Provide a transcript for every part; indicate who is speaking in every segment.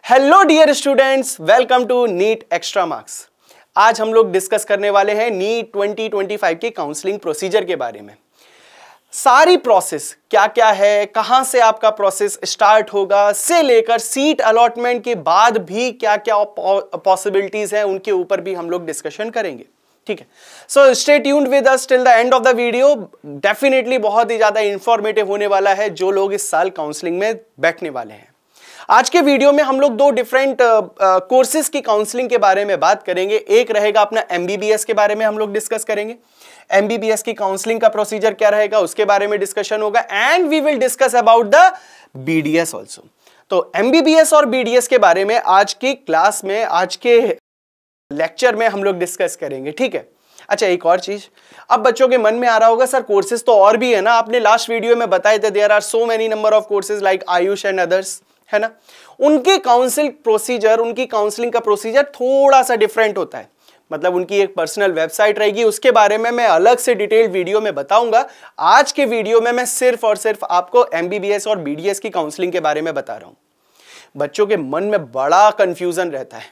Speaker 1: Hello dear students, welcome to NEET extra marks. आज हम लोग डिस्कस करने वाले हैं नीट 2025 की काउंसलिंग प्रोसीजर के बारे में। सारी प्रोसेस क्या क्या है, कहां से आपका प्रोसेस स्टार्ट होगा से लेकर सीट अलॉटमेंट के बाद भी क्या क्या पॉसिबिलिटीज हैं उनके ऊपर भी हम लोग डिस्कशन करेंगे। ठीक है, so stay tuned with us till the end of the video. Definitely बहुत ही ज्यादा इंफॉर्मेटिव होने वाला है जो लोग इस साल काउंसलिंग में बैठने वाले हैं। आज के वीडियो में हम लोग दो डिफरेंट कोर्सेज की काउंसलिंग के बारे में बात करेंगे। एक रहेगा अपना एमबीबीएस के बारे में हम लोग डिस्कस करेंगे। एमबीबीएस की काउंसलिंग का प्रोसीजर क्या रहेगा उसके बारे में डिस्कशन होगा and we will discuss about the BDS also. तो एमबीबीएस और बीडीएस के बारे में आज की क्लास में, आज के लेक्चर में हम लोग डिस्कस करेंगे। ठीक है, अच्छा एक और चीज, अब बच्चों के मन में आ रहा होगा सर कोर्सेज तो और भी है ना, आपने लास्ट वीडियो में बताए थे there are so many number of courses like AYUSH and others, है ना। उनके काउंसिल प्रोसीजर, उनकी काउंसलिंग का प्रोसीजर थोड़ा सा डिफरेंट होता है। मतलब उनकी एक पर्सनल वेबसाइट रहेगी, उसके बारे में मैं अलग से डिटेल्ड वीडियो में बताऊंगा। आज के वीडियो में मैं सिर्फ और सिर्फ आपको एमबीबीएस और बीडीएस की काउंसलिंग के बारे में बता रहा हूं। बच्चों के मन में बड़ा कंफ्यूजन रहता है,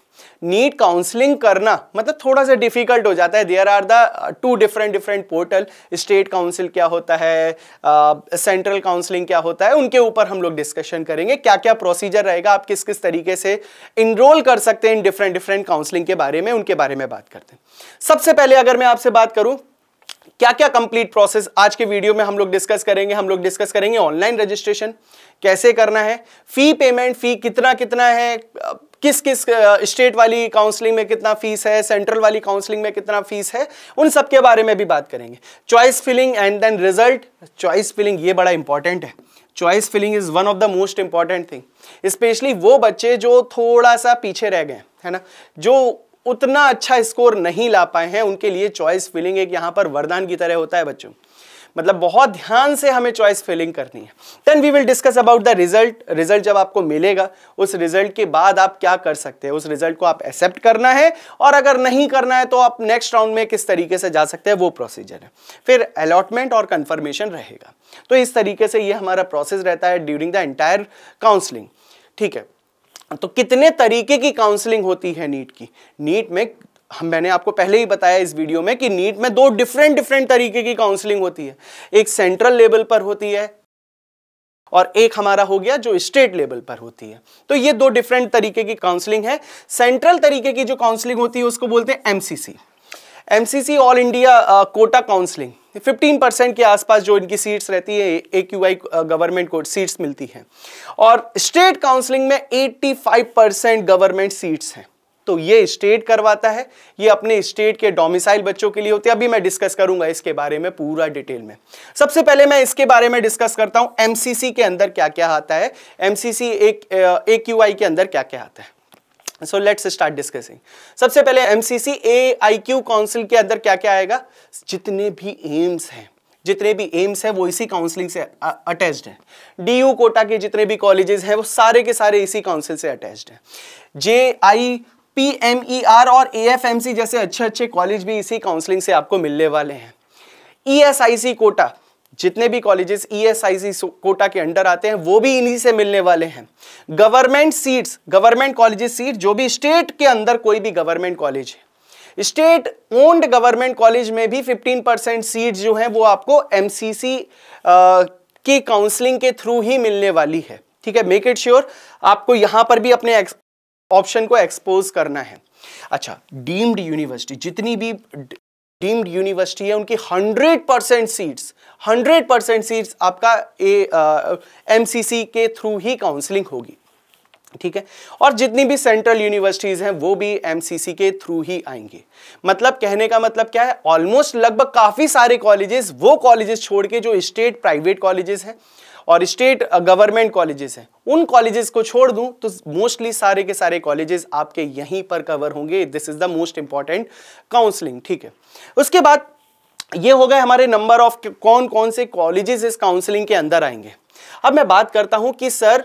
Speaker 1: नीट काउंसलिंग करना मतलब थोड़ा सा डिफिकल्ट हो जाता है। There are the two different portal, state council क्या होता है, सेंट्रल काउंसलिंग क्या होता है, उनके ऊपर हम लोग डिस्कशन करेंगे। क्या क्या प्रोसीजर रहेगा, आप किस किस तरीके से इनरोल कर सकते हैं इन डिफरेंट काउंसलिंग के बारे में, उनके बारे में बात करते हैं। सबसे पहले अगर मैं आपसे बात करूं क्या क्या कंप्लीट प्रोसेस आज के वीडियो में हम लोग डिस्कस करेंगे। हम लोग डिस्कस करेंगे ऑनलाइन रजिस्ट्रेशन कैसे करना है, फी पेमेंट, फी कितना है, किस किस स्टेट वाली काउंसलिंग में कितना फीस है, सेंट्रल वाली काउंसलिंग में कितना फीस है, उन सब के बारे में भी बात करेंगे। Choice filling and then result. Choice filling ये बड़ा इंपॉर्टेंट है। Choice filling is one of the most important thing, specially वो बच्चे जो थोड़ा सा पीछे रह गए, है ना, जो उतना अच्छा स्कोर नहीं ला पाए हैं, उनके लिए चॉइस फिलिंग एक यहाँ पर वरदान की तरह होता है बच्चों। मतलब बहुत ध्यान से हमें चॉइस फिलिंग करनी है। Then we will discuss about the result. Result जब आपको मिलेगा, उस रिजल्ट के बाद आप क्या कर सकते हैं, उस रिजल्ट को आप एक्सेप्ट करना है और अगर नहीं करना है तो आप नेक्स्ट राउंड में किस तरीके से जा सकते हैं, वो प्रोसीजर है। फिर अलॉटमेंट और कंफर्मेशन रहेगा। तो इस तरीके से ये हमारा प्रोसेस रहता है ड्यूरिंग द एंटायर काउंसलिंग। ठीक है, तो कितने तरीके की काउंसलिंग होती है नीट की। नीट में मैंने आपको पहले ही बताया इस वीडियो में कि नीट में दो डिफरेंट तरीके की काउंसलिंग होती है। एक सेंट्रल लेवल पर होती है और एक हमारा हो गया जो स्टेट लेवल पर होती है। तो ये दो डिफरेंट तरीके की काउंसलिंग है। सेंट्रल तरीके की जो काउंसलिंग होती है उसको बोलते हैं MCC. MCC all India quota counselling. 15% के आसपास जो इनकी सीट्स रहती है, AQI गवर्नमेंट को सीट्स मिलती हैं। और स्टेट काउंसलिंग में 85% गवर्नमेंट सीट्स हैं। तो ये स्टेट करवाता है, ये अपने स्टेट के डोमिसाइल बच्चों के लिए होती है। अभी मैं डिस्कस करूंगा इसके बारे में पूरा डिटेल में। सबसे पहले मैं इसके बारे में डिस्कस करता हूं एमसीसी के अंदर क्या क्या आता है, एमसीसी AQI के अंदर क्या क्या आता है। So let's start discussing. सबसे पहले एमसीसी AIQ काउंसिल के अंदर क्या क्या आएगा, जितने भी एम्स हैं वो इसी काउंसलिंग से अटैच्ड हैं। DU कोटा के जितने भी कॉलेजेस हैं वो सारे के सारे इसी काउंसिल से अटैच्ड हैं। JI PMER और AFMC जैसे अच्छे कॉलेज भी इसी काउंसलिंग से आपको मिलने वाले हैं। ESIC कोटा, जितने भी कॉलेजेस ESIC कोटा के अंडर आते हैं वो भी इन्हीं से मिलने वाले हैं। Government seats, government colleges seat, जो भी स्टेट के अंदर कोई भी गवर्नमेंट कॉलेज है, स्टेट ओन्ड गवर्नमेंट कॉलेज में भी 15% सीट जो है वो आपको एमसीसी की काउंसलिंग के थ्रू ही मिलने वाली है। ठीक है, मेक इट श्योर आपको यहां पर भी अपने ऑप्शन को एक्सपोज करना है। अच्छा, डीम्ड यूनिवर्सिटी, जितनी भी डीम्ड यूनिवर्सिटी है उनकी 100% सीट्स आपका एमसीसी के थ्रू ही काउंसलिंग होगी। ठीक है, और जितनी भी सेंट्रल यूनिवर्सिटीज हैं वो भी एमसीसी के थ्रू ही आएंगे। मतलब कहने का मतलब क्या है, ऑलमोस्ट लगभग काफी सारे कॉलेजेस, वो कॉलेजेस छोड़ के जो स्टेट प्राइवेट कॉलेजेस हैं और स्टेट गवर्नमेंट कॉलेजेस हैं, उन कॉलेजेस को छोड़ दूं तो मोस्टली सारे के सारे कॉलेजेस आपके यहीं पर कवर होंगे। This is the most important counselling. ठीक है, उसके बाद ये हो गए हमारे नंबर ऑफ कौन कौन से कॉलेजेस इस काउंसलिंग के अंदर आएंगे। अब मैं बात करता हूं कि सर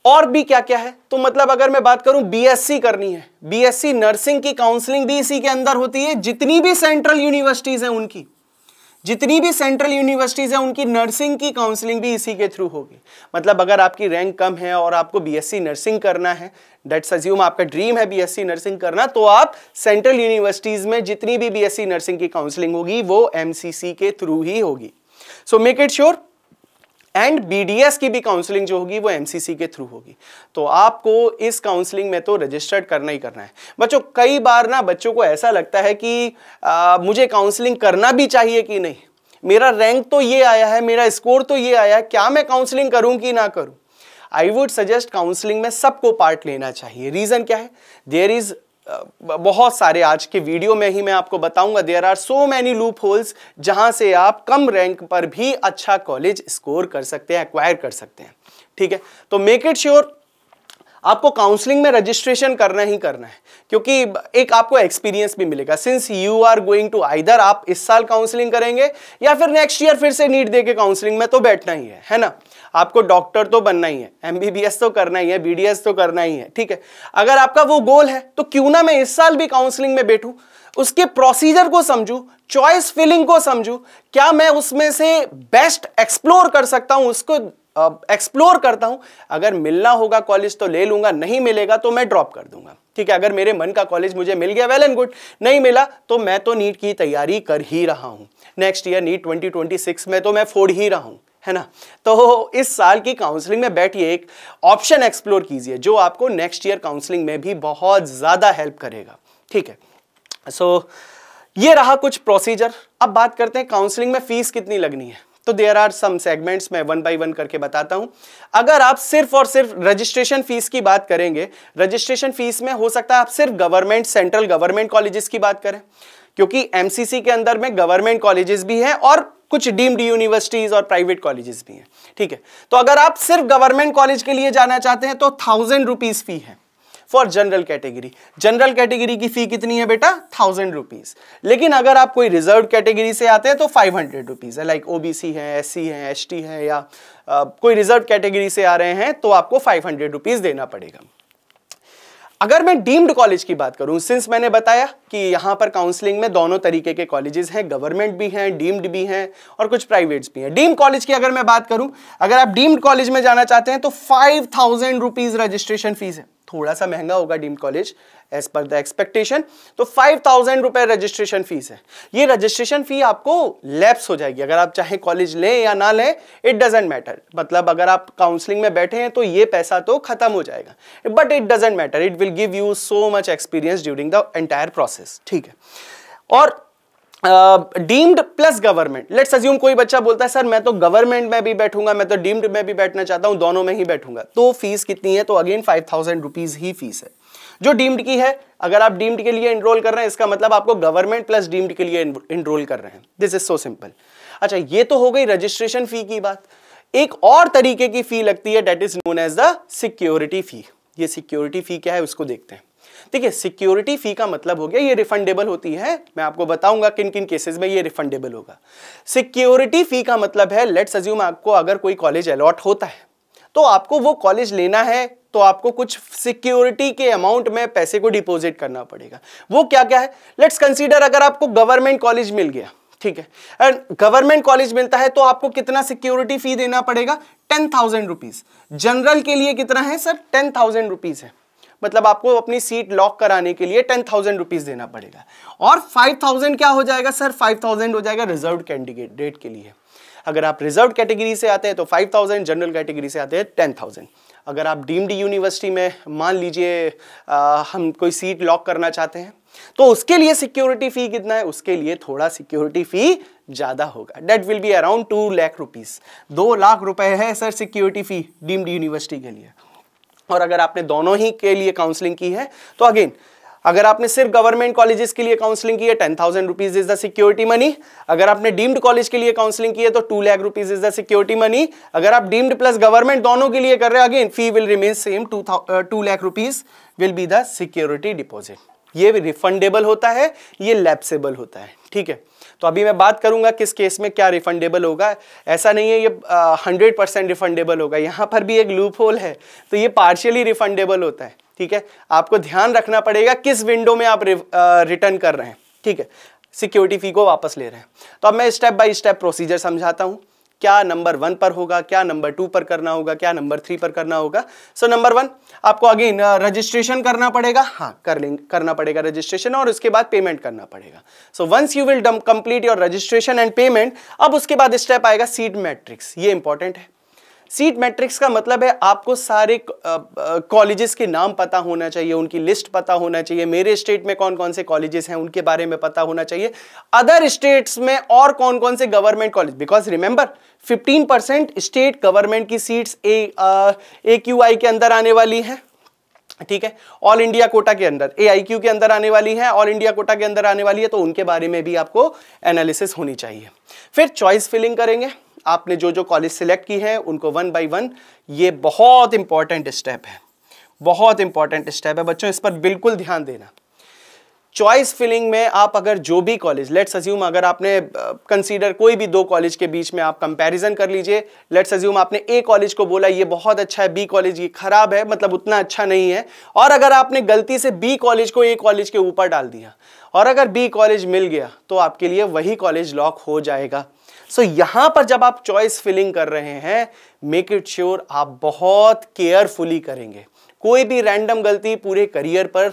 Speaker 1: और भी क्या क्या है। तो मतलब अगर मैं बात करूं बीएससी करनी है, बीएससी नर्सिंग की काउंसलिंग भी इसी के अंदर होती है। जितनी भी सेंट्रल यूनिवर्सिटीज हैं उनकी, जितनी भी सेंट्रल यूनिवर्सिटीज हैं उनकी नर्सिंग की काउंसलिंग भी इसी के थ्रू होगी। मतलब अगर आपकी रैंक कम है और आपको बीएससी नर्सिंग करना है, लेट्स अज्यूम आपका ड्रीम है बीएससी नर्सिंग करना, तो आप सेंट्रल यूनिवर्सिटीज में जितनी भी बीएससी नर्सिंग की काउंसलिंग होगी वो एमसीसी के थ्रू ही होगी। So make it sure. And BDS की भी काउंसलिंग जो होगी वो एमसीसी के थ्रू होगी। तो आपको इस काउंसलिंग में तो रजिस्टर्ड करना ही करना है। बच्चों कई बार ना बच्चों को ऐसा लगता है कि मुझे काउंसलिंग करना भी चाहिए कि नहीं, मेरा रैंक तो ये आया है, मेरा स्कोर तो ये आया है, क्या मैं काउंसलिंग करूं कि ना करूं। आई वुड सजेस्ट काउंसलिंग में सबको पार्ट लेना चाहिए। रीजन क्या है, देयर इज बहुत सारे, आज के वीडियो में ही मैं आपको बताऊंगा, there are so many loopholes जहां से आप कम रैंक पर भी अच्छा कॉलेज स्कोर कर सकते हैं, एक्वायर कर सकते हैं। ठीक है, तो मेक इट श्योर आपको काउंसलिंग में रजिस्ट्रेशन करना ही करना है, क्योंकि एक आपको एक्सपीरियंस भी मिलेगा। Since you are going to either आप इस साल काउंसलिंग करेंगे या फिर नेक्स्ट ईयर फिर से नीट देके काउंसलिंग में तो बैठना ही है ना। आपको डॉक्टर तो बनना ही है, एमबीबीएस तो करना ही है, बीडीएस तो करना ही है। ठीक है, अगर आपका वो गोल है तो क्यों ना मैं इस साल भी काउंसलिंग में बैठूं, उसके प्रोसीजर को समझूं, चॉइस फिलिंग को समझूं, क्या मैं उसमें से बेस्ट एक्सप्लोर कर सकता हूं, उसको एक्सप्लोर करता हूं। अगर मिलना होगा कॉलेज तो ले लूंगा, नहीं मिलेगा तो मैं ड्रॉप कर दूंगा। ठीक है, अगर मेरे मन का कॉलेज मुझे मिल गया वेल एंड गुड, नहीं मिला तो मैं तो नीट की तैयारी कर ही रहा हूं। नेक्स्ट ईयर नीट 2026 में तो मैं फोड़ ही रहा हूं, है ना। तो इस साल की काउंसलिंग में बैठिए, एक ऑप्शन एक्सप्लोर कीजिए जो आपको नेक्स्ट ईयर काउंसलिंग में भी बहुत ज्यादा हेल्प करेगा। ठीक है, सो ये रहा कुछ प्रोसीजर। अब बात करते हैं काउंसलिंग में फीस कितनी लगनी है। तो देयर आर सम सेगमेंट्स, मैं वन बाय वन करके बताता हूं। अगर आप सिर्फ और सिर्फ रजिस्ट्रेशन फीस की बात करेंगे, रजिस्ट्रेशन फीस में हो सकता है आप सिर्फ गवर्नमेंट, सेंट्रल गवर्नमेंट कॉलेजेस की बात करें, क्योंकि एमसीसी के अंदर में गवर्नमेंट कॉलेजेस भी हैं और कुछ डीम्ड यूनिवर्सिटीज और प्राइवेट कॉलेजेस भी हैं। ठीक है, तो अगर आप सिर्फ गवर्नमेंट कॉलेज के लिए जाना चाहते हैं तो 1000 रुपीज फी है for general category. General category की फी कितनी है बेटा, 1000 रुपीज। लेकिन अगर आप कोई रिजर्व कैटेगरी से आते हैं तो 500 रुपीज है। लाइक ओबीसी है, एससी है, एसटी है, या कोई रिजर्व कैटेगरी से आ रहे हैं तो आपको 500 रुपीज देना पड़ेगा। अगर मैं डीम्ड कॉलेज की बात करूं, सिंस मैंने बताया कि यहां पर काउंसलिंग में दोनों तरीके के कॉलेजेस हैं, गवर्नमेंट भी हैं, डीम्ड भी हैं और कुछ प्राइवेट्स भी हैं। डीम्ड कॉलेज की अगर मैं बात करूं, अगर आप डीम्ड कॉलेज में जाना चाहते हैं तो 5000 रुपीज रजिस्ट्रेशन फीस है। थोड़ा सा महंगा होगा deemed college as per the expectation, तो 5000 रुपए रजिस्ट्रेशन फीस है। ये रजिस्ट्रेशन फी आपको लैप्स हो जाएगी, अगर आप चाहे कॉलेज लें या ना लें, इट डजेंट मैटर। मतलब अगर आप काउंसलिंग में बैठे हैं तो ये पैसा तो खत्म हो जाएगा, but it doesn't matter, it will give you so much experience during the entire process. ठीक है, और deemed plus government, let's assume कोई बच्चा बोलता है सर मैं तो गवर्नमेंट में भी बैठूंगा, मैं तो डीम्ड में भी बैठना चाहता हूं, दोनों में ही बैठूंगा, तो फीस कितनी है, तो अगेन 5000 रुपीज ही फीस है जो डीम्ड की है। अगर आप डीम्ड के लिए एनरोल कर रहे हैं इसका मतलब आपको गवर्नमेंट प्लस डीम्ड के लिए एनरोल कर रहे हैं। This is so simple. अच्छा, ये तो हो गई रजिस्ट्रेशन फी की बात। एक और तरीके की फी लगती है, that is known as the security fee. ये सिक्योरिटी फी क्या है उसको देखते हैं। देखिए, सिक्योरिटी फी का मतलब हो गया ये रिफंडेबल होती है। मैं आपको बताऊंगा किन किन केसेस में ये रिफंडेबल होगा। सिक्योरिटी फी का मतलब है, लेट्स अज्यूम आपको अगर कोई कॉलेज अलॉट होता है तो आपको वो कॉलेज लेना है तो आपको कुछ सिक्योरिटी के अमाउंट में पैसे को डिपॉजिट करना पड़ेगा। वो क्या क्या है, लेट्स कंसीडर अगर आपको गवर्नमेंट कॉलेज मिल गया, ठीक है, एंड गवर्नमेंट कॉलेज मिलता है तो आपको कितना सिक्योरिटी फी देना पड़ेगा, 10,000 रुपीज। जनरल के लिए कितना है सर, 10,000 रुपीज है। मतलब आपको अपनी सीट लॉक कराने के लिए 10,000 रुपीज देना पड़ेगा। और 5,000 क्या हो जाएगा सर, 5,000 हो जाएगा रिजर्व कैंडिडेट के लिए। अगर आप रिजर्व कैटेगरी से आते हैं तो 5,000, जनरल कैटेगरी से आते हैं 10,000। अगर आप डीम्ड यूनिवर्सिटी में मान लीजिए हम कोई सीट लॉक करना चाहते हैं तो उसके लिए सिक्योरिटी फी कितना है, उसके लिए थोड़ा सिक्योरिटी फी ज्यादा होगा। That will be around 2 lakh rupees. 2 lakh रुपए है sir security fee deemed university के लिए। और अगर आपने दोनों ही के लिए काउंसलिंग की है तो अगेन, अगर आपने सिर्फ गवर्नमेंट कॉलेजेस के लिए काउंसलिंग की है 10,000 rupees is the security money. अगर आपने डीम्ड कॉलेज के लिए काउंसलिंग की है तो 2 lakh rupees is the security money. अगर आप डीम्ड प्लस गवर्नमेंट दोनों के लिए कर रहे हैं, again fee will remain same, 2 lakh rupees will be the security deposit. ये रिफंडेबल होता है, ये लैप्सेबल होता है। ठीक है, तो अभी मैं बात करूंगा किस केस में क्या रिफंडेबल होगा। ऐसा नहीं है ये 100% रिफंडेबल होगा, यहां पर भी एक लूप होल है, तो ये पार्शियली रिफंडेबल होता है। ठीक है, आपको ध्यान रखना पड़ेगा किस विंडो में आप रिटर्न कर रहे हैं। ठीक है, सिक्योरिटी फी को वापस ले रहे हैं। तो अब मैं स्टेप बाय स्टेप प्रोसीजर समझाता हूं, क्या नंबर 1 पर होगा, क्या नंबर 2 पर करना होगा, क्या नंबर 3 पर करना होगा। सो नंबर 1 आपको अगेन रजिस्ट्रेशन करना पड़ेगा, हाँ करना पड़ेगा रजिस्ट्रेशन, और उसके बाद पेमेंट करना पड़ेगा। So once you will complete your registration and payment, अब उसके बाद स्टेप आएगा सीट मैट्रिक्स। ये इंपॉर्टेंट है। सीट मैट्रिक्स का मतलब है आपको सारे कॉलेजेस के नाम पता होना चाहिए, उनकी लिस्ट पता होना चाहिए, मेरे स्टेट में कौन कौन से कॉलेजेस हैं उनके बारे में पता होना चाहिए, अदर स्टेट्स में और कौन कौन से government college, because remember 15% state government की सीट्स AQI के अंदर आने वाली है, ठीक है, ऑल इंडिया कोटा के अंदर, AIQ के अंदर आने वाली है, ऑल इंडिया कोटा के अंदर आने वाली है, तो उनके बारे में भी आपको एनालिसिस होनी चाहिए। फिर चॉइस फिलिंग करेंगे, आपने जो जो कॉलेज सिलेक्ट की है उनको 1 by 1, ये बहुत इंपॉर्टेंट स्टेप है, बहुत इंपॉर्टेंट स्टेप है बच्चों, इस पर बिल्कुल ध्यान देना। चॉइस फिलिंग में आप अगर जो भी कॉलेज, लेट्स अज्यूम अगर आपने कंसीडर कोई भी 2 कॉलेज के बीच में आप कंपैरिजन कर लीजिए, लेट्स अज्यूम आपने A कॉलेज को बोला ये बहुत अच्छा है, B कॉलेज ये खराब है, मतलब उतना अच्छा नहीं है, और अगर आपने गलती से B कॉलेज को A कॉलेज के ऊपर डाल दिया और अगर B कॉलेज मिल गया तो आपके लिए वही कॉलेज लॉक हो जाएगा। सो यहां पर जब आप चॉइस फिलिंग कर रहे हैं, मेक इट श्योर आप बहुत केयरफुली करेंगे, कोई भी रैंडम गलती पूरे करियर पर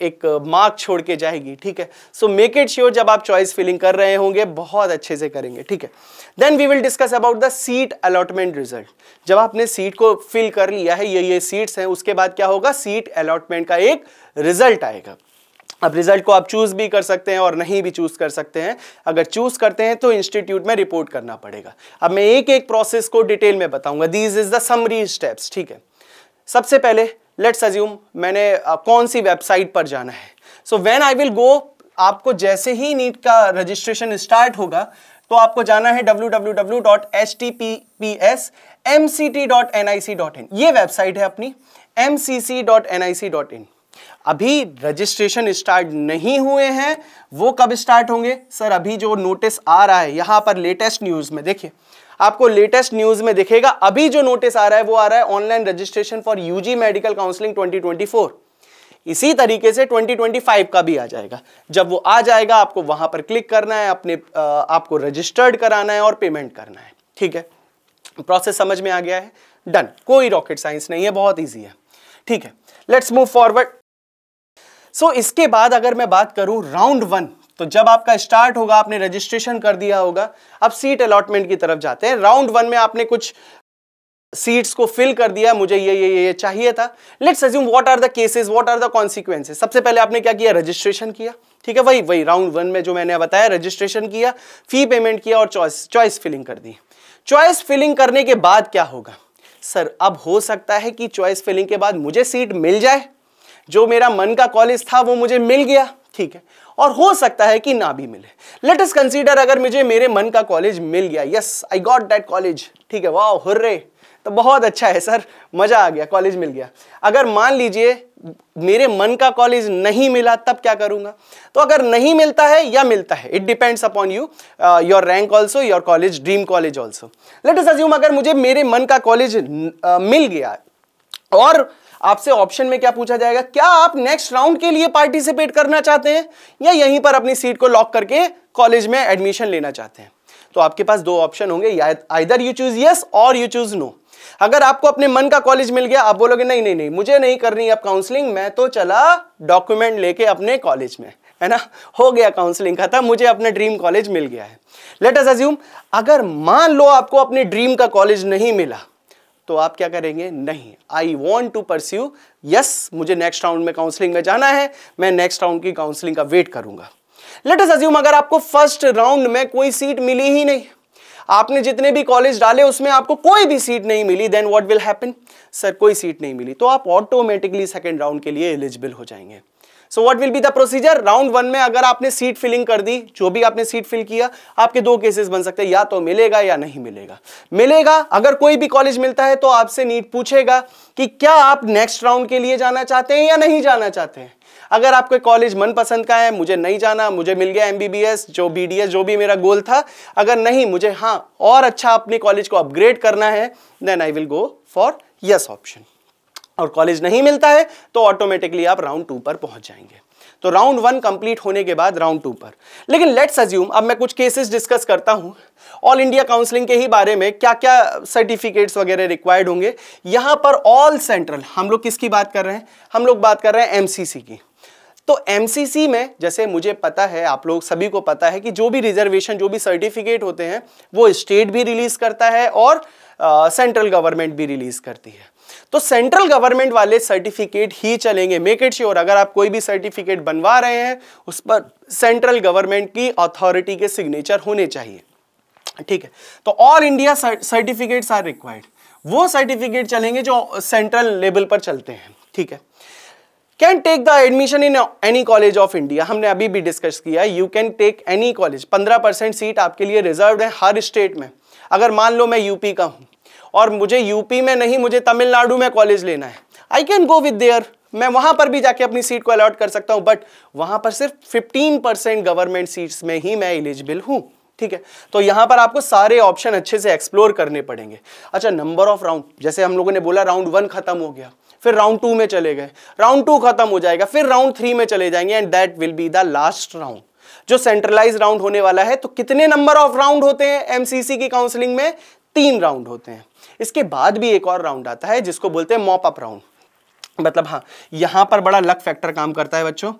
Speaker 1: एक मार्क छोड़ के जाएगी, ठीक है। सो मेक इट श्योर जब आप चॉइस फिलिंग कर रहे होंगे बहुत अच्छे से करेंगे, ठीक है। Then we will discuss about the seat allotment result. जब आपने सीट को फिल कर लिया है, ये सीट्स हैं, उसके बाद क्या होगा, सीट अलॉटमेंट का एक रिजल्ट आएगा। अब रिजल्ट को आप चूज भी कर सकते हैं और नहीं भी चूज कर सकते हैं। अगर चूज करते हैं तो इंस्टीट्यूट में रिपोर्ट करना पड़ेगा। अब मैं एक एक प्रोसेस को डिटेल में बताऊंगा, these is the summary steps, ठीक है। सबसे पहले लेट्स अज्यूम मैंने कौन सी वेबसाइट पर जाना है। सो व्हेन आई विल गो, आपको जैसे ही नीट का रजिस्ट्रेशन स्टार्ट होगा तो आपको जाना है www.https://mct.nic.in, ये वेबसाइट है अपनी mcc.nic.in। अभी रजिस्ट्रेशन स्टार्ट नहीं हुए हैं, वो कब स्टार्ट होंगे सर, अभी जो नोटिस आ रहा है यहां पर लेटेस्ट न्यूज में, देखिए आपको लेटेस्ट न्यूज में दिखेगा, अभी जो नोटिस आ रहा है वो आ रहा है online registration for UG medical counselling 2024। इसी तरीके से 2025 का भी आ जाएगा। जब वो आ जाएगा आपको वहां पर क्लिक करना है, अपने आपको रजिस्टर्ड कराना है और पेमेंट करना है, ठीक है। प्रोसेस समझ में आ गया है, डन, कोई रॉकेट साइंस नहीं है, बहुत ईजी है, ठीक है। Let's move forward. सो इसके बाद अगर मैं बात करूं राउंड 1, तो जब आपका स्टार्ट होगा, आपने रजिस्ट्रेशन कर दिया होगा, अब सीट अलॉटमेंट की तरफ जाते हैं। राउंड 1 में आपने कुछ सीट्स को फिल कर दिया, मुझे ये चाहिए था। Let's assume what are the cases, what are the consequences. सबसे पहले आपने क्या किया, रजिस्ट्रेशन किया, ठीक है, वही राउंड 1 में जो मैंने बताया, रजिस्ट्रेशन किया, फी पेमेंट किया और चॉइस फिलिंग कर दी। चॉइस फिलिंग करने के बाद क्या होगा सर, अब हो सकता है कि चॉइस फिलिंग के बाद मुझे सीट मिल जाए, जो मेरा मन का कॉलेज था वो मुझे मिल गया, ठीक है, और हो सकता है कि ना भी मिले। लेट अस कंसीडर अगर मुझे मेरे मन का कॉलेज मिल गया, yes I got that college, ठीक है, वाह हुर्रे, तो बहुत अच्छा है सर, मजा आ गया, कॉलेज मिल गया। अगर मान लीजिए मेरे मन का कॉलेज नहीं मिला, तब क्या करूंगा। तो अगर नहीं मिलता है या मिलता है, it depends upon you, your rank also, your college, dream college also. Late us assume अगर मुझे मेरे मन का कॉलेज मिल गया और आपसे ऑप्शन में क्या पूछा जाएगा, क्या आप नेक्स्ट राउंड के लिए पार्टिसिपेट करना चाहते हैं या यहीं पर अपनी सीट को लॉक करके कॉलेज में एडमिशन लेना चाहते हैं। तो आपके पास 2 ऑप्शन होंगे, या आइदर यू चूज यस और यू चूज नो। अगर आपको अपने मन का कॉलेज मिल गया, आप बोलोगे नहीं मुझे नहीं करनी अब काउंसलिंग, मैं तो चला डॉक्यूमेंट लेके अपने कॉलेज में, है ना, हो गया काउंसलिंग खत्म, मुझे अपने ड्रीम कॉलेज मिल गया है। लेट अस अज्यूम अगर मान लो आपको अपने ड्रीम का कॉलेज नहीं मिला, तो आप क्या करेंगे, नहीं, I want to pursue, yes मुझे नेक्स्ट राउंड में काउंसलिंग में जाना है, मैं नेक्स्ट राउंड की काउंसलिंग का वेट करूंगा। लेट अस अज्यूम अगर आपको फर्स्ट राउंड में कोई सीट मिली ही नहीं, आपने जितने भी कॉलेज डाले उसमें आपको कोई भी सीट नहीं मिली, then what will happen sir, कोई सीट नहीं मिली, तो आप ऑटोमेटिकली सेकंड राउंड के लिए एलिजिबल हो जाएंगे। So what will be the procedure, round 1 में अगर आपने सीट फिलिंग कर दी, जो भी आपने सीट फिल किया, आपके 2 केसेस बन सकते हैं, या तो मिलेगा या नहीं मिलेगा। मिलेगा, अगर कोई भी कॉलेज मिलता है तो आपसे नीट पूछेगा कि क्या आप नेक्स्ट राउंड के लिए जाना चाहते हैं या नहीं जाना चाहते हैं। अगर आपको कॉलेज मनपसंद का है, मुझे नहीं जाना, मुझे मिल गया MBBS, जो BDS, जो भी मेरा गोल था, अगर नहीं, मुझे हाँ और अच्छा अपने कॉलेज को अपग्रेड करना है, then I will go for yes option. और कॉलेज नहीं मिलता है तो ऑटोमेटिकली आप राउंड 2 पर पहुंच जाएंगे। तो राउंड 1 कंप्लीट होने के बाद राउंड 2 पर। लेकिन लेट्स अज्यूम, अब मैं कुछ केसेस डिस्कस करता हूं ऑल इंडिया काउंसलिंग के ही बारे में, क्या क्या सर्टिफिकेट्स वगैरह रिक्वायर्ड होंगे। यहां पर ऑल सेंट्रल, हम लोग किसकी बात कर रहे हैं, हम लोग बात कर रहे हैं एमसीसी की। तो एमसीसी में जैसे मुझे पता है, आप लोग सभी को पता है कि जो भी रिजर्वेशन, जो भी सर्टिफिकेट होते हैं वो स्टेट भी रिलीज करता है और सेंट्रल गवर्नमेंट भी रिलीज करती है। तो सेंट्रल गवर्नमेंट वाले सर्टिफिकेट ही चलेंगे। मेक इट श्योर, अगर आप कोई भी सर्टिफिकेट बनवा रहे हैं उस पर सेंट्रल गवर्नमेंट की अथॉरिटी के सिग्नेचर होने चाहिए, ठीक है। तो all India certificates are required, वो सर्टिफिकेट चलेंगे जो सेंट्रल लेवल पर चलते हैं, ठीक है। Can take the admission in any college of India, हमने अभी भी डिस्कस किया, you can take any college. 15% seat आपके लिए रिजर्व्ड है हर स्टेट में। अगर मान लो मैं यूपी का हूं और मुझे यूपी में नहीं, मुझे तमिलनाडु में कॉलेज लेना है, I can go with their, मैं वहां पर भी जाके अपनी सीट को अलॉट कर सकता हूं, बट वहां पर सिर्फ 15% गवर्नमेंट सीट्स में ही मैं एलिजिबल हूं, ठीक है। तो यहां पर आपको सारे ऑप्शन अच्छे से एक्सप्लोर करने पड़ेंगे। अच्छा, नंबर ऑफ राउंड, जैसे हम लोगों ने बोला राउंड 1 खत्म हो गया, फिर राउंड 2 में चले गए, राउंड 2 खत्म हो जाएगा, फिर राउंड 3 में चले जाएंगे and that will be the last round, जो सेंट्रलाइज राउंड होने वाला है। तो कितने नंबर ऑफ राउंड होते हैं एमसीसी की काउंसलिंग में? 3 राउंड होते हैं। इसके बाद भी एक और राउंड आता है जिसको बोलते हैं मॉप अप राउंड। मतलब हाँ, यहां पर बड़ा लक फैक्टर काम करता है बच्चों।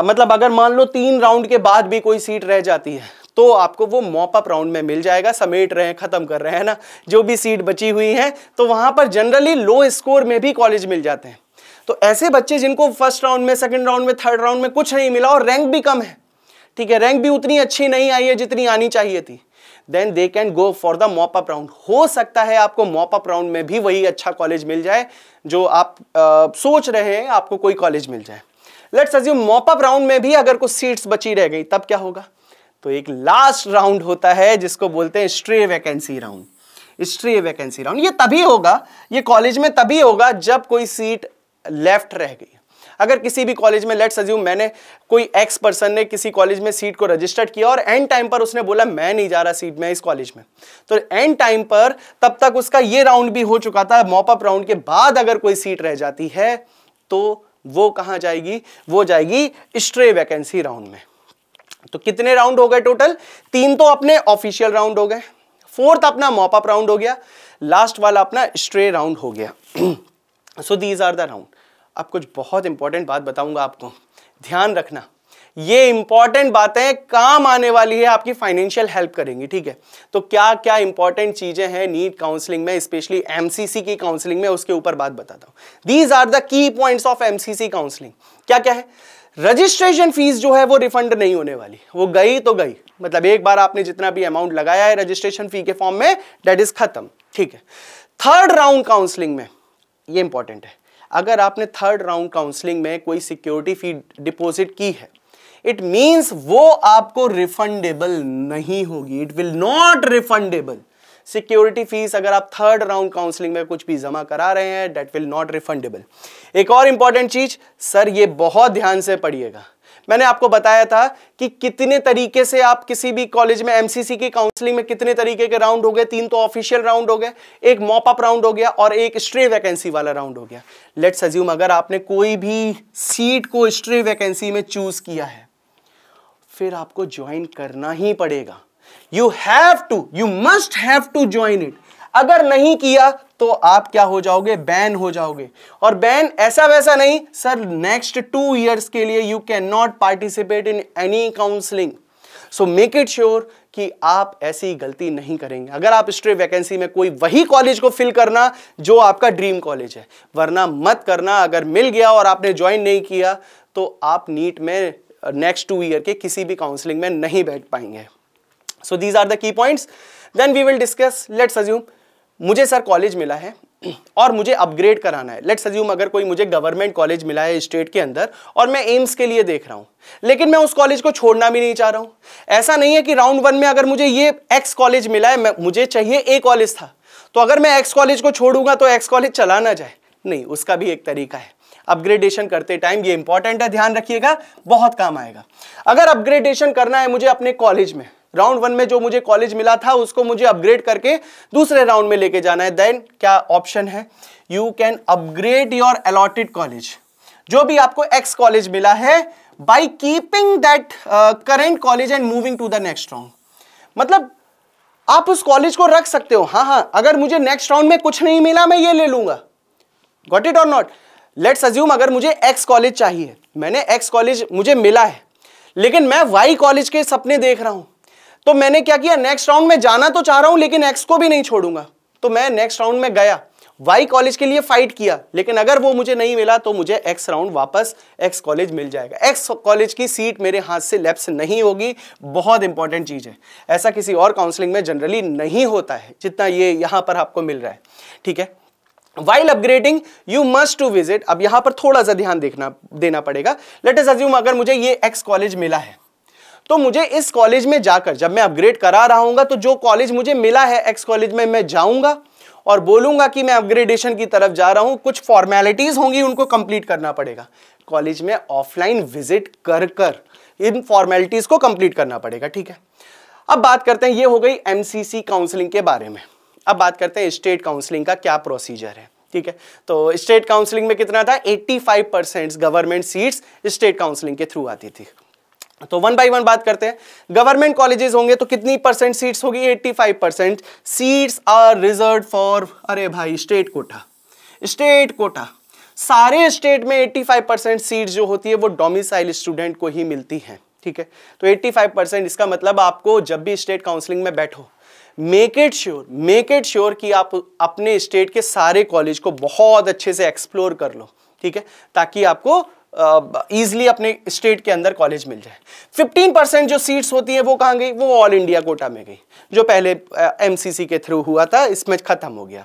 Speaker 1: मतलब अगर मान लो 3 राउंड के बाद भी कोई सीट रह जाती है तो आपको वो मॉप अप राउंड में मिल जाएगा। समेट रहे हैं, खत्म कर रहे हैं ना जो भी सीट बची हुई है, तो वहां पर जनरली लो स्कोर में भी कॉलेज मिल जाते हैं। तो ऐसे बच्चे जिनको फर्स्ट राउंड में, सेकंड राउंड में, थर्ड राउंड में कुछ नहीं मिला और रैंक भी कम है, ठीक है, रैंक भी उतनी अच्छी नहीं आई है जितनी आनी चाहिए थी, then they can go for the mop up round. हो सकता है आपको मॉप अप राउंड में भी वही अच्छा कॉलेज मिल जाए जो आप सोच रहे हैं, आपको कोई कॉलेज मिल जाए। Let's assume mop up round में भी अगर कुछ सीट्स बची रह गई, तब क्या होगा? तो एक लास्ट राउंड होता है जिसको बोलते हैं stray vacancy round. Stray vacancy round ये तभी होगा, ये कॉलेज में तभी होगा जब कोई सीट लेफ्ट रह गई। अगर किसी भी कॉलेज में, लेट्स अज्यूम मैंने, कोई एक्स पर्सन ने किसी कॉलेज में सीट को रजिस्टर्ड किया और एंड टाइम पर उसने बोला मैं नहीं जा रहा सीट में इस कॉलेज में, तो एंड टाइम पर तब तक उसका ये राउंड भी हो चुका था। मॉप अप राउंड के बाद अगर कोई सीट रह जाती है तो वो कहां जाएगी? वो जाएगी स्ट्रे वैकेंसी राउंड में। तो कितने राउंड हो गए टोटल? 3 तो अपने ऑफिशियल राउंड हो गए, 4th अपना मॉप अप राउंड हो गया, लास्ट वाला अपना स्ट्रे राउंड हो गया। So these are the round. अब कुछ बहुत इंपॉर्टेंट बात बताऊंगा आपको, ध्यान रखना। ये इंपॉर्टेंट बातें काम आने वाली है, आपकी फाइनेंशियल हेल्प करेंगी, ठीक है। तो क्या क्या इंपॉर्टेंट चीजें हैं नीट काउंसलिंग में, स्पेशली एमसीसी की काउंसलिंग में, उसके ऊपर बात बताता हूं। These are the key points of MCC counselling. क्या क्या है? रजिस्ट्रेशन फीस जो है वो रिफंड नहीं होने वाली, वो गई तो गई, मतलब एक बार आपने जितना भी अमाउंट लगाया है रजिस्ट्रेशन फी के फॉर्म में, दैट इज खत्म, ठीक है। 3rd राउंड काउंसलिंग में ये इंपॉर्टेंट है, अगर आपने 3rd राउंड काउंसलिंग में कोई सिक्योरिटी फी डिपॉजिट की है, इट मींस वो आपको रिफंडेबल नहीं होगी, it will not refundable. Security fees अगर आप 3rd राउंड काउंसलिंग में कुछ भी जमा करा रहे हैं, दैट विल नॉट रिफंडेबल। एक और इंपॉर्टेंट चीज, सर ये बहुत ध्यान से पढ़िएगा, मैंने आपको बताया था कि कितने तरीके से आप किसी भी कॉलेज में एमसीसी की काउंसलिंग में कितने तरीके के राउंड हो गए। 3 तो ऑफिशियल राउंड हो गए, एक मॉप अप राउंड हो गया और एक स्ट्रे वैकेंसी वाला राउंड हो गया। लेट्स अज्यूम अगर आपने कोई भी सीट को स्ट्रे वैकेंसी में चूज किया है, फिर आपको ज्वाइन करना ही पड़ेगा। You have to, you must have to join it. अगर नहीं किया तो आप क्या हो जाओगे? बैन हो जाओगे। और बैन ऐसा वैसा नहीं सर, नेक्स्ट 2 इयर्स के लिए you can not participate in any counselling. So make it sure कि आप ऐसी गलती नहीं करेंगे। अगर आप स्ट्रे वैकेंसी में कोई वही कॉलेज को फिल करना जो आपका ड्रीम कॉलेज है, वरना मत करना। अगर मिल गया और आपने ज्वाइन नहीं किया तो आप नीट में नेक्स्ट 2 ईयर के किसी भी काउंसलिंग में नहीं बैठ पाएंगे। So these are the key points, then we will discuss. Let's assume मुझे सर कॉलेज मिला है और मुझे अपग्रेड कराना है। लेट्स अज्यूम अगर कोई मुझे गवर्नमेंट कॉलेज मिला है स्टेट के अंदर और मैं एम्स के लिए देख रहा हूं, लेकिन मैं उस कॉलेज को छोड़ना भी नहीं चाह रहा हूं। ऐसा नहीं है कि राउंड 1 में अगर मुझे ये एक्स कॉलेज मिला है, मुझे चाहिए ए कॉलेज था, तो अगर मैं एक्स कॉलेज को छोड़ूंगा तो एक्स कॉलेज चला ना जाए, नहीं, उसका भी एक तरीका है। अपग्रेडेशन करते टाइम, ये इंपॉर्टेंट है, ध्यान रखिएगा, बहुत काम आएगा। अगर अपग्रेडेशन करना है मुझे अपने कॉलेज में, राउंड 1 में जो मुझे कॉलेज मिला था उसको मुझे अपग्रेड करके दूसरे राउंड में लेके जाना है, देन क्या ऑप्शन है? You can upgrade your allotted college. जो भी आपको एक्स कॉलेज मिला है, by keeping that current college and moving to the next round. मतलब आप उस कॉलेज को रख सकते हो। हाँ, अगर मुझे नेक्स्ट राउंड में कुछ नहीं मिला मैं ये ले लूंगा। गॉट इट और नॉट? लेट्स अज्यूम अगर मुझे एक्स कॉलेज चाहिए, मैंने एक्स कॉलेज मुझे मिला है, लेकिन मैं वाई कॉलेज के सपने देख रहा हूं, तो मैंने क्या किया, नेक्स्ट राउंड में जाना तो चाह रहा हूं लेकिन एक्स को भी नहीं छोड़ूंगा। तो मैं नेक्स्ट राउंड में गया, वाई कॉलेज के लिए फाइट किया, लेकिन अगर वो मुझे नहीं मिला तो मुझे एक्स राउंड वापस एक्स कॉलेज मिल जाएगा। एक्स कॉलेज की सीट मेरे हाथ से लैप्स नहीं होगी। बहुत इंपॉर्टेंट चीज है, ऐसा किसी और काउंसलिंग में जनरली नहीं होता है जितना ये यहां पर आपको मिल रहा है। ठीक है, while upgrading you must to visit. अब यहां पर थोड़ा सा ध्यान देना पड़ेगा। लेट अस अज्यूम अगर मुझे ये एक्स कॉलेज मिला है, तो मुझे इस कॉलेज में जाकर जब मैं अपग्रेड करा रहा हूंगा, तो जो कॉलेज मुझे मिला है एक्स कॉलेज में, मैं जाऊंगा और बोलूंगा कि मैं अपग्रेडेशन की तरफ जा रहा हूं। कुछ फॉर्मेलिटीज होंगी, उनको कंप्लीट करना पड़ेगा। कॉलेज में ऑफलाइन विजिट कर इन फॉर्मेलिटीज को कंप्लीट करना पड़ेगा। ठीक है, अब बात करते हैं, ये हो गई एमसीसी काउंसलिंग के बारे में। अब बात करते हैं स्टेट काउंसलिंग का क्या प्रोसीजर है। ठीक है, तो स्टेट काउंसलिंग में कितना था, 85% गवर्नमेंट सीट्स स्टेट काउंसलिंग के थ्रू आती थी। तो वन बाय वन बात करते हैं। गवर्नमेंट कॉलेजेस होंगे तो कितनी परसेंट सीट्स होगी, 85% सीट्स आर रिजर्व फॉर, अरे भाई, स्टेट कोटा। स्टेट कोटा सारे स्टेट में 85% सीट्स जो होती है वो डोमिसाइल स्टूडेंट को ही मिलती हैं। ठीक है, तो 85%, इसका मतलब आपको जब भी स्टेट काउंसलिंग में बैठो, मेक इट श्योर कि आप अपने स्टेट के सारे कॉलेज को बहुत अच्छे से एक्सप्लोर कर लो। ठीक है, ताकि आपको इजीली अपने स्टेट के अंदर कॉलेज मिल जाए। 15% जो सीट्स होती है वो कहाँ गई, वो ऑल इंडिया कोटा में गई, जो पहले एमसीसी के थ्रू हुआ था, इसमें खत्म हो गया।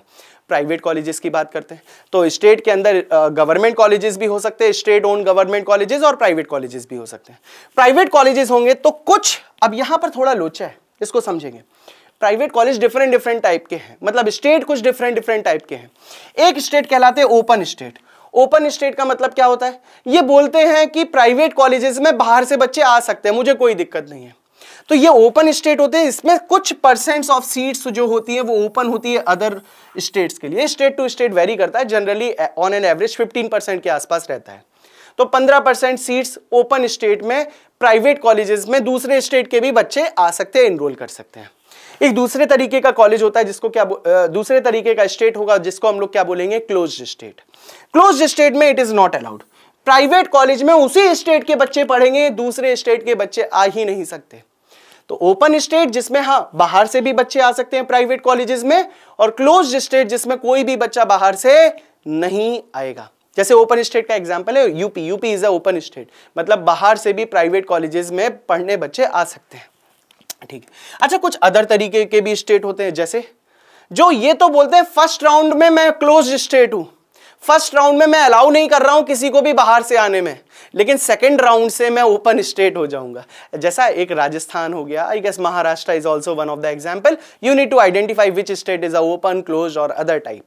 Speaker 1: प्राइवेट कॉलेजेस की बात करते हैं, तो स्टेट के अंदर गवर्नमेंट कॉलेजेस भी हो सकते हैं, स्टेट ओन गवर्नमेंट कॉलेजेस, और प्राइवेट कॉलेजेस भी हो सकते हैं। प्राइवेट कॉलेजेस होंगे तो कुछ, अब यहां पर थोड़ा लोचा है, इसको समझेंगे। प्राइवेट कॉलेज डिफरेंट टाइप के हैं, मतलब स्टेट कुछ डिफरेंट टाइप के हैं। एक स्टेट कहलाते हैं ओपन स्टेट। ओपन स्टेट का मतलब क्या होता है, ये बोलते हैं कि प्राइवेट कॉलेजेस में बाहर से बच्चे आ सकते हैं, मुझे कोई दिक्कत नहीं है। तो ये ओपन स्टेट होते हैं, इसमें कुछ परसेंट्स ऑफ सीट्स जो होती है वो ओपन होती है अदर स्टेट्स के लिए। स्टेट टू स्टेट वेरी करता है, जनरली ऑन एन एवरेज 15% के आसपास रहता है। तो 15% सीट्स ओपन स्टेट में प्राइवेट कॉलेजेस में दूसरे स्टेट के भी बच्चे आ सकते हैं, एनरोल कर सकते हैं। एक दूसरे तरीके का कॉलेज होता है जिसको क्या दूसरे तरीके का स्टेट होगा जिसको हम लोग क्या बोलेंगे, क्लोज्ड स्टेट। क्लोज्ड स्टेट में it is not allowed. Private college में उसी स्टेट के बच्चे पढ़ेंगे, दूसरे स्टेट के बच्चे आ ही नहीं सकते। तो ओपन स्टेट जिसमें हाँ बाहर से भी बच्चे आ सकते हैं प्राइवेट कॉलेजेस में, और क्लोज्ड स्टेट जिसमें कोई भी बच्चा बाहर से नहीं आएगा। जैसे ओपन स्टेट का एग्जांपल है UP. UP is a open state, मतलब बाहर से भी प्राइवेट कॉलेजेस में पढ़ने बच्चे आ सकते हैं। ठीक है, अच्छा, कुछ अदर तरीके के भी स्टेट होते हैं, जैसे जो ये तो बोलते हैं फर्स्ट राउंड में मैं क्लोज्ड स्टेट हूं, फर्स्ट राउंड में मैं अलाउ नहीं कर रहा हूं किसी को भी बाहर से आने में, लेकिन सेकंड राउंड से मैं ओपन स्टेट हो जाऊंगा। जैसा एक राजस्थान हो गया, I guess Maharashtra is also one of the example. You need to identify which state is a open, closed और अदर टाइप।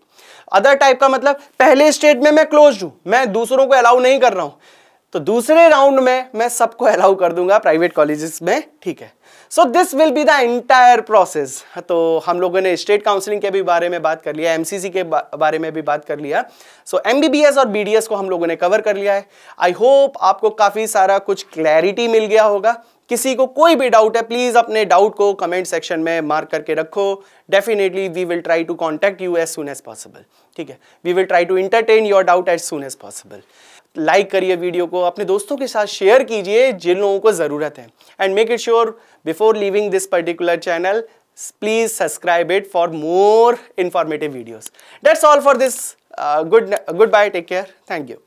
Speaker 1: अदर टाइप का मतलब पहले स्टेट में मैं क्लोज्ड हूं, मैं दूसरों को अलाउ नहीं कर रहा हूं, तो दूसरे राउंड में मैं सबको अलाउ कर दूंगा प्राइवेट कॉलेजेस में। ठीक है, so this will be the entire process. तो हम लोगों ने स्टेट काउंसलिंग के भी बारे में बात कर लिया, एमसीसी के बारे में भी बात कर लिया। सो एमबीबीएस और बीडीएस को हम लोगों ने कवर कर लिया है। आई होप आपको काफी सारा कुछ क्लैरिटी मिल गया होगा। किसी को कोई भी डाउट है, प्लीज अपने डाउट को कमेंट सेक्शन में मार्क करके रखो। Definitely we will try to contact you as soon as possible. ठीक है, we will try to entertain your doubt as soon as possible. Like करिए वीडियो को, अपने दोस्तों के साथ शेयर कीजिए जिन लोगों को जरूरत है, and make it sure before leaving this particular channel please subscribe it for more informative videos. That's all for this. Goodbye, take care, thank you.